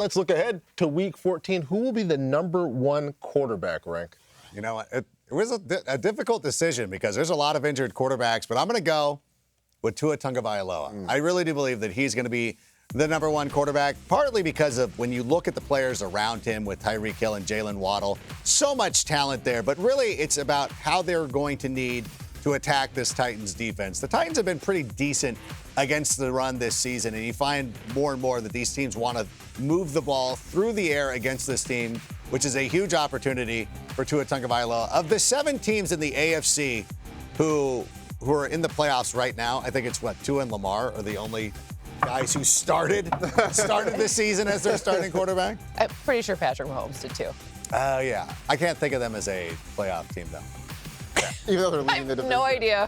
let's look ahead to Week 14. Who will be the number one quarterback, Rank? You know, it was a difficult decision because there's a lot of injured quarterbacks, but I'm going to go with Tua Tagovailoa. I really do believe that he's going to be the number one quarterback, partly because of when you look at the players around him with Tyreek Hill and Jalen Waddle, so much talent there, but really it's about how they're going to need to attack this Titans defense. The Titans have been pretty decent against the run this season, and you find more and more that these teams want to move the ball through the air against this team, which is a huge opportunity for Tua Tagovailoa. Of the 7 teams in the AFC who are in the playoffs right now, I think it's Tua and Lamar are the only guys who started this season as their starting quarterback. I'm pretty sure Patrick Mahomes did too. Yeah. I can't think of them as a playoff team, though. Even though they're I leading the have division. no idea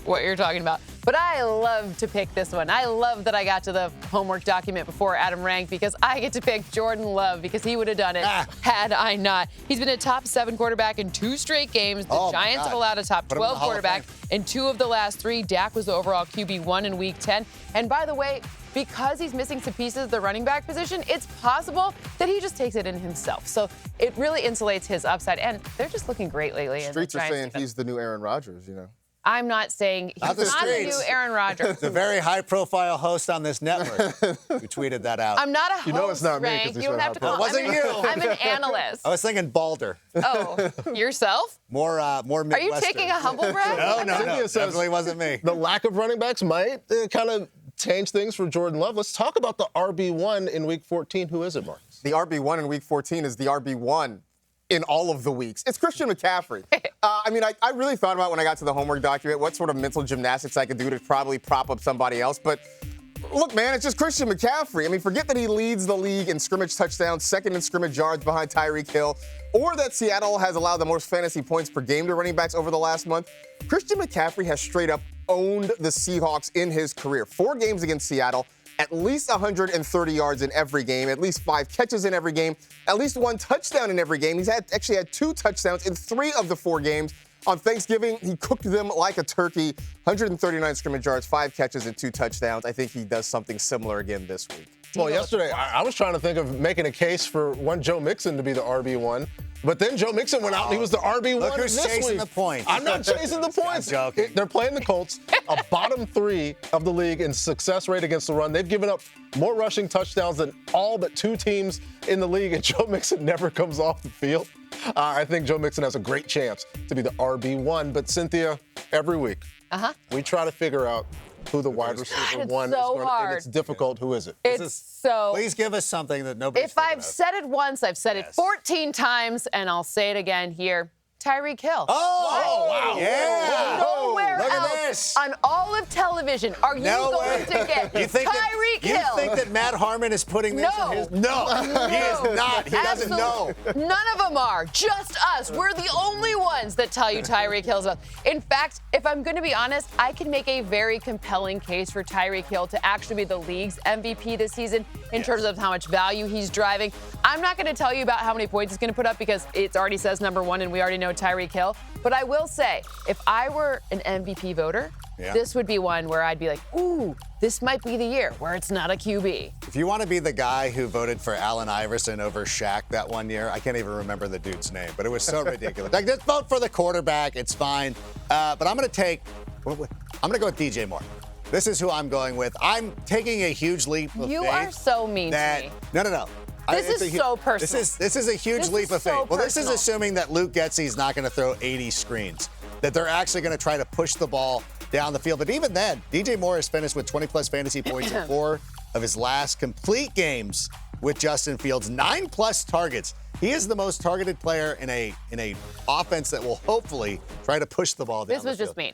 what you're talking about. But I love to pick this one. I love that I got to the homework document before Adam ranked because I get to pick Jordan Love because he would have done it had I not. He's been a top 7 quarterback in 2 straight games. The Giants have allowed a top 12 quarterback in 2 of the last 3. Dak was the overall QB1 in Week 10. And by the way, because he's missing some pieces of the running back position, it's possible that he just takes it in himself. So it really insulates his upside. And they're just looking great lately. Streets are saying he's the new Aaron Rodgers, you know. I'm not saying he's not the new Aaron Rodgers. The very high-profile host on this network who tweeted that out. I'm not a host, You know it's not me Rank. because You don't have to call. It wasn't you. I'm an analyst. I was thinking Balder. Oh, yourself? More Midwestern. Are you taking a humble brag? No. Cynthia says Definitely wasn't me. The lack of running backs might kind of change things for Jordan Love. Let's talk about the RB1 in Week 14. Who is it, Marcus? The RB1 in Week 14 is the RB1 in all of the weeks. It's Christian McCaffrey. I really thought about when I got to the homework document what sort of mental gymnastics I could do to probably prop up somebody else. But look, man, it's just Christian McCaffrey. I mean, forget that he leads the league in scrimmage touchdowns, second in scrimmage yards behind Tyreek Hill, or that Seattle has allowed the most fantasy points per game to running backs over the last month. Christian McCaffrey has straight up owned the Seahawks in his career. 4 games against Seattle, at least 130 yards in every game, at least 5 catches in every game, at least 1 touchdown in every game. He's actually had 2 touchdowns in 3 of the 4 games. On Thanksgiving, he cooked them like a turkey. 139 scrimmage yards, 5 catches, and 2 touchdowns. I think he does something similar again this week. Well, yesterday, I was trying to think of making a case for one Joe Mixon to be the RB1. But then Joe Mixon went out and he was the RB1 Look who's this chasing week. the points. I'm not chasing the points. I'm joking. They're playing the Colts, a bottom 3 of the league in success rate against the run. They've given up more rushing touchdowns than all but 2 teams in the league, and Joe Mixon never comes off the field. I think Joe Mixon has a great chance to be the RB1. But Cynthia, every week, we try to figure out who the wide receiver one is going to be. And it's difficult. Who is it? Please give us something that nobody's If I've said it once, I've said it 14 times, and I'll say it again here. Tyreek Hill. Oh, wow. Yeah. Nowhere Look at else this. on all of television are you going to get Tyreek Hill. You think that Matt Harmon is putting this in his... No, he is not. He doesn't know. None of them are. Just us. We're the only ones that tell you Tyreek Hill's up. In fact, if I'm going to be honest, I can make a very compelling case for Tyreek Hill to actually be the league's MVP this season in terms of how much value he's driving. I'm not going to tell you about how many points he's going to put up because it already says number 1 and we already know Tyreek Hill. But I will say, if I were an MVP voter, this would be one where I'd be like, ooh, this might be the year where it's not a QB. If you want to be the guy who voted for Allen Iverson over Shaq that one year, I can't even remember the dude's name, but it was so ridiculous. Like, just vote for the quarterback. It's fine. But I'm going to go with DJ Moore. This is who I'm going with. I'm taking a huge leap of faith. You are so mean to me. No. This is so personal. This is a huge leap of faith. Well, this is assuming that Luke Getsy's not going to throw 80 screens, that they're actually going to try to push the ball down the field. But even then, DJ Moore has finished with 20-plus fantasy points in 4 of his last complete games with Justin Fields, 9-plus targets. He is the most targeted player in a offense that will hopefully try to push the ball down the field. This was just mean.